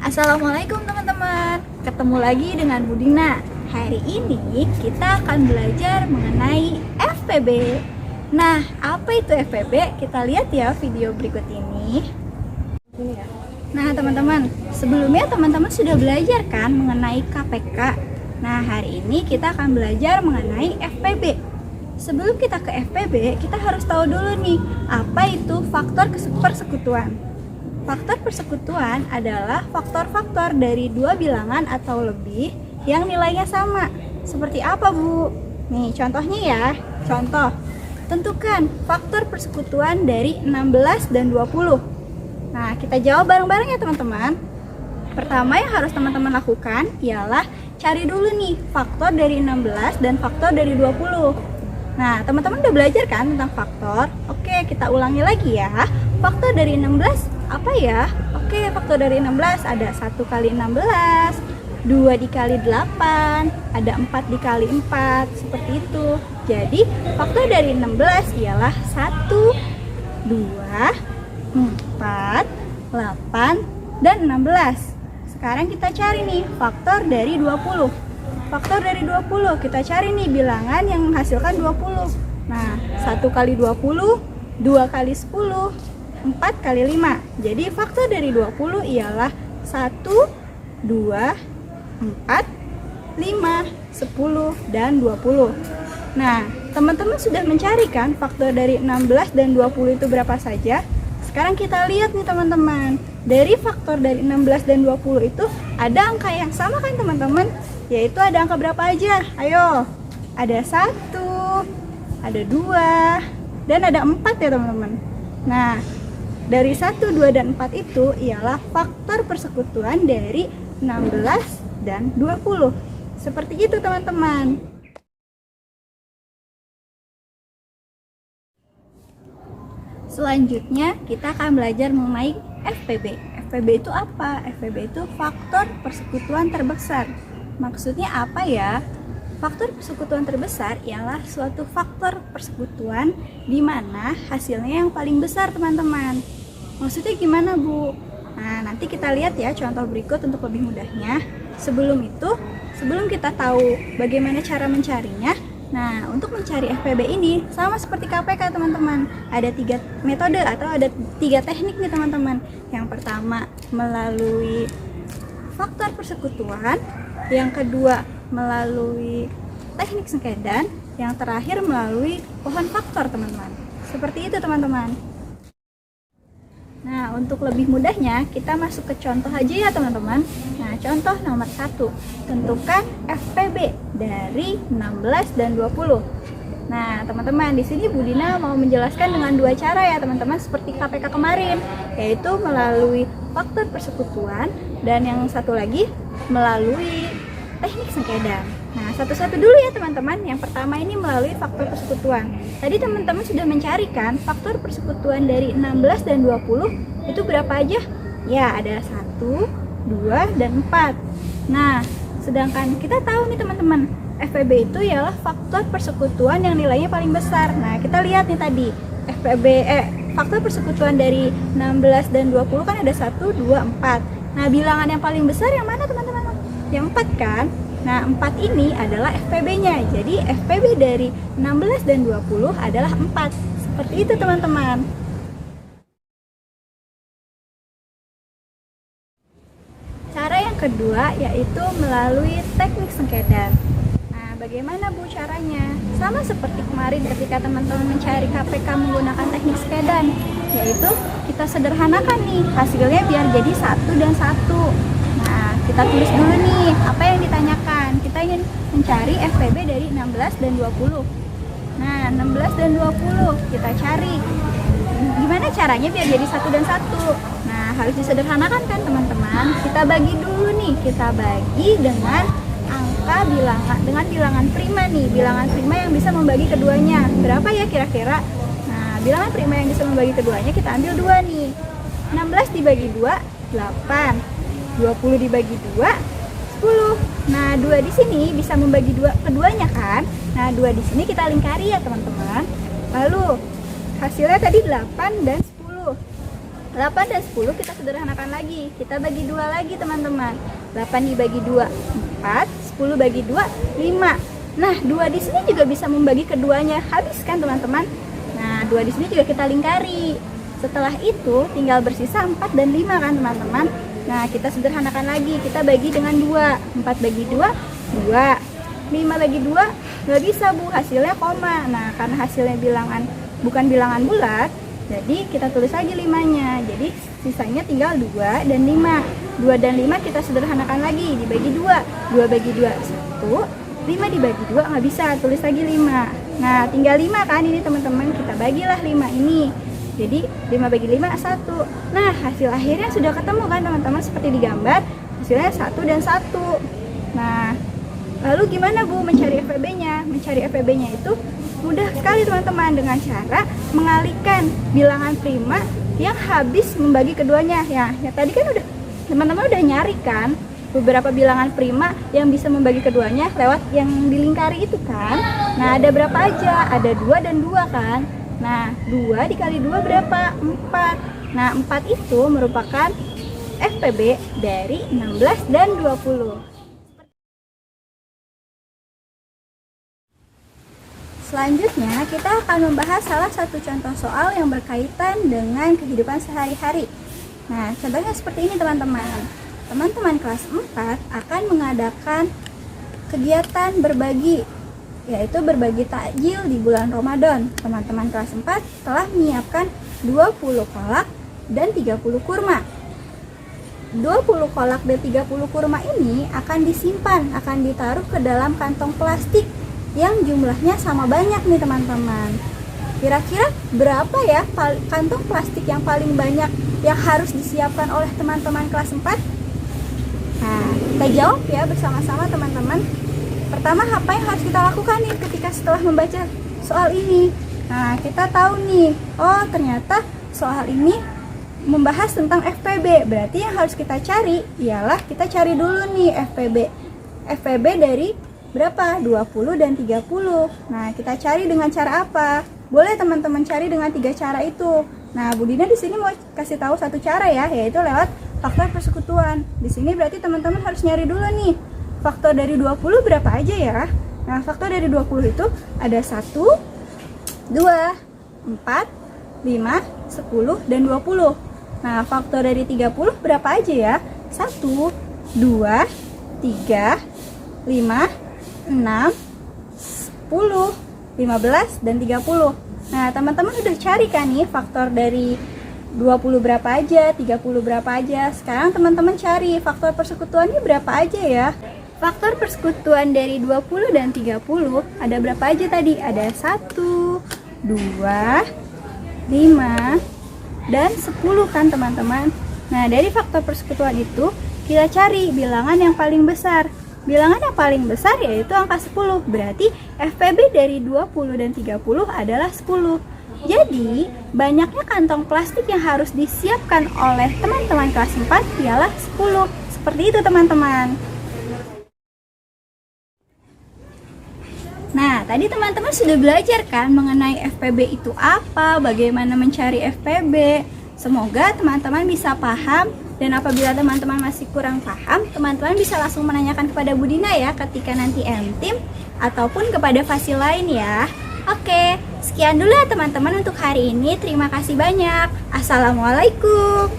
Assalamualaikum teman-teman. Ketemu lagi dengan Budina. Hari ini kita akan belajar mengenai FPB. Nah, apa itu FPB? Kita lihat ya video berikut ini. Nah, teman-teman, sebelumnya teman-teman sudah belajar kan mengenai KPK. Nah, hari ini kita akan belajar mengenai FPB. Sebelum kita ke FPB, kita harus tahu dulu nih, apa itu faktor persekutuan. Faktor persekutuan adalah faktor-faktor dari dua bilangan atau lebih yang nilainya sama. Seperti apa, Bu? Nih, contohnya ya. Contoh, tentukan faktor persekutuan dari 16 dan 20. Nah, kita jawab bareng-bareng ya, teman-teman. Pertama yang harus teman-teman lakukan ialah cari dulu nih faktor dari 16 dan faktor dari 20. Nah, teman-teman udah belajar kan tentang faktor? Oke, kita ulangi lagi ya. Faktor dari 16 apa ya? Oke, faktor dari 16 ada 1 kali 16, 2 dikali 8, ada 4 dikali 4, seperti itu. Jadi, faktor dari 16 ialah 1, 2, 4, 8, dan 16. Sekarang kita cari nih faktor dari 20. Faktor dari 20, kita cari nih bilangan yang menghasilkan 20. Nah, 1 kali 20, 2 kali 10, 4 kali 5. Jadi faktor dari 20 ialah 1, 2, 4, 5, 10, dan 20. Nah, teman-teman sudah mencari kan faktor dari 16 dan 20 itu berapa saja? Sekarang kita lihat nih teman-teman. Dari faktor dari 16 dan 20 itu ada angka yang sama kan teman-teman? Yaitu ada angka berapa aja? Ayo. Ada 1, ada 2, dan ada 4 ya teman-teman. Nah, dari 1, 2, dan 4 itu ialah faktor persekutuan dari 16 dan 20. Seperti itu teman-teman. Selanjutnya kita akan belajar mengenai FPB. FPB itu apa? FPB itu faktor persekutuan terbesar. Maksudnya apa ya? Faktor persekutuan terbesar ialah suatu faktor persekutuan di mana hasilnya yang paling besar, teman-teman. Maksudnya gimana, Bu? Nah, nanti kita lihat ya contoh berikut untuk lebih mudahnya. Sebelum kita tahu bagaimana cara mencarinya, nah, untuk mencari FPB ini sama seperti KPK, teman-teman. Ada 3 metode atau ada 3 teknik nih, teman-teman. Yang pertama, melalui faktor persekutuan. Yang kedua, melalui teknik sengkedan. Yang terakhir, melalui pohon faktor, teman-teman. Seperti itu, teman-teman. Nah, untuk lebih mudahnya, kita masuk ke contoh aja ya, teman-teman. Nah, contoh nomor 1. Tentukan FPB dari 16 dan 20. Nah, teman-teman, di sini Budina mau menjelaskan dengan 2 cara ya, teman-teman, seperti KPK kemarin, yaitu melalui faktor persekutuan dan yang satu lagi melalui teknik sengkedan. Nah, satu-satu dulu ya, teman-teman. Yang pertama ini melalui faktor persekutuan. Tadi teman-teman sudah mencari kan faktor persekutuan dari 16 dan 20 itu berapa aja? Ya, ada 1, 2, dan 4. Nah, sedangkan kita tahu nih teman-teman, FPB itu ialah faktor persekutuan yang nilainya paling besar. Nah, kita lihat nih tadi, faktor persekutuan dari 16 dan 20 kan ada 1, 2, 4. Nah, bilangan yang paling besar yang mana, teman-teman? Yang 4 kan? Nah, 4 ini adalah FPB-nya. Jadi, FPB dari 16 dan 20 adalah 4. Seperti itu, teman-teman. Cara yang kedua yaitu melalui teknik sengkedan. Nah, bagaimana, Bu, caranya? Sama seperti kemarin ketika teman-teman mencari KPK menggunakan teknik sengkedan, yaitu kita sederhanakan nih hasilnya biar jadi 1 dan 1. Nah, kita tulis dulu nih apa yang ditanyakan. Kita ingin mencari FPB dari 16 dan 20. Nah, 16 dan 20 kita cari. Gimana caranya biar jadi 1 dan 1? Nah, harus disederhanakan kan, teman-teman. Kita bagi dulu nih. Kita bagi dengan angka bilangan, dengan bilangan prima nih. Bilangan prima yang bisa membagi keduanya. Berapa ya kira-kira? Nah, bilangan prima yang bisa membagi keduanya kita ambil 2 nih. 16 dibagi 2, 8. 20 dibagi 2, 10. Nah, 2 di sini bisa membagi keduanya kan? Nah, 2 di sini kita lingkari ya, teman-teman. Lalu hasilnya tadi 8 dan 10. 8 dan 10 kita sederhanakan lagi. Kita bagi 2 lagi teman-teman. 8 dibagi 2, 4. 10 bagi 2, 5. Nah, 2 di sini juga bisa membagi keduanya. Habis kan teman-teman? Nah, 2 di sini juga kita lingkari. Setelah itu tinggal bersisa 4 dan 5 kan teman-teman? Nah, kita sederhanakan lagi. Kita bagi dengan 2. 4 bagi 2, 2. 5 bagi 2, nggak bisa Bu, hasilnya koma. Nah, karena hasilnya bukan bilangan bulat, jadi kita tulis aja 5-nya. Jadi sisanya tinggal 2 dan 5. 2 dan 5 kita sederhanakan lagi, dibagi 2. 2 bagi 2, 1. 5 dibagi 2 nggak bisa, tulis lagi 5. Nah, tinggal 5 kan ini teman-teman, kita bagilah 5 ini. Jadi 5 bagi 5, 1. Nah, hasil akhirnya sudah ketemu kan teman-teman, seperti di gambar. Hasilnya 1 dan 1. Nah, lalu gimana Bu mencari FPB-nya? Mencari FPB-nya itu mudah sekali teman-teman, dengan cara mengalihkan bilangan prima yang habis membagi keduanya. Ya tadi kan teman-teman udah nyari kan beberapa bilangan prima yang bisa membagi keduanya lewat yang dilingkari itu kan. Nah, ada berapa aja? Ada 2 dan 2 kan. Nah, 2 dikali 2 berapa? 4. Nah, 4 itu merupakan FPB dari 16 dan 20. Selanjutnya, kita akan membahas salah satu contoh soal yang berkaitan dengan kehidupan sehari-hari. Nah, contohnya seperti ini teman-teman. Teman-teman kelas 4 akan mengadakan kegiatan berbagi, yaitu berbagi takjil di bulan Ramadan. Teman-teman kelas 4 telah menyiapkan 20 kolak dan 30 kurma. 20 kolak dan 30 kurma ini akan disimpan, akan ditaruh ke dalam kantong plastik yang jumlahnya sama banyak nih teman-teman. Kira-kira berapa ya kantong plastik yang paling banyak yang harus disiapkan oleh teman-teman kelas 4? Nah, kita jawab ya bersama-sama teman-teman. Pertama, apa yang harus kita lakukan nih ketika setelah membaca soal ini? Nah, kita tahu nih, oh ternyata soal ini membahas tentang FPB. Berarti yang harus kita cari ialah kita cari dulu nih FPB. FPB dari berapa? 20 dan 30. Nah, kita cari dengan cara apa? Boleh teman-teman cari dengan 3 cara itu. Nah, Bu Dina di sini mau kasih tahu satu cara ya, yaitu lewat faktor persekutuan. Di sini berarti teman-teman harus nyari dulu nih. Faktor dari 20 berapa aja ya? Nah, faktor dari 20 itu ada 1, 2, 4, 5, 10, dan 20. Nah, faktor dari 30 berapa aja ya? 1, 2, 3, 5, 6, 10, 15, dan 30. Nah, teman-teman udah cari kan nih faktor dari 20 berapa aja, 30 berapa aja. Sekarang teman-teman cari faktor persekutuannya berapa aja ya. Faktor persekutuan dari 20 dan 30 ada berapa aja tadi? Ada 1, 2, 5, dan 10 kan teman-teman. Nah, dari faktor persekutuan itu kita cari bilangan yang paling besar. Bilangan yang paling besar yaitu angka 10. Berarti FPB dari 20 dan 30 adalah 10. Jadi, banyaknya kantong plastik yang harus disiapkan oleh teman-teman kelas 4 ialah 10. Seperti itu teman-teman. Nah, tadi teman-teman sudah belajar kan mengenai FPB itu apa, bagaimana mencari FPB. Semoga teman-teman bisa paham. Dan apabila teman-teman masih kurang paham, teman-teman bisa langsung menanyakan kepada Bu Dina ya ketika nanti M-Team ataupun kepada fasil lain ya. Oke, sekian dulu ya teman-teman untuk hari ini. Terima kasih banyak. Assalamualaikum.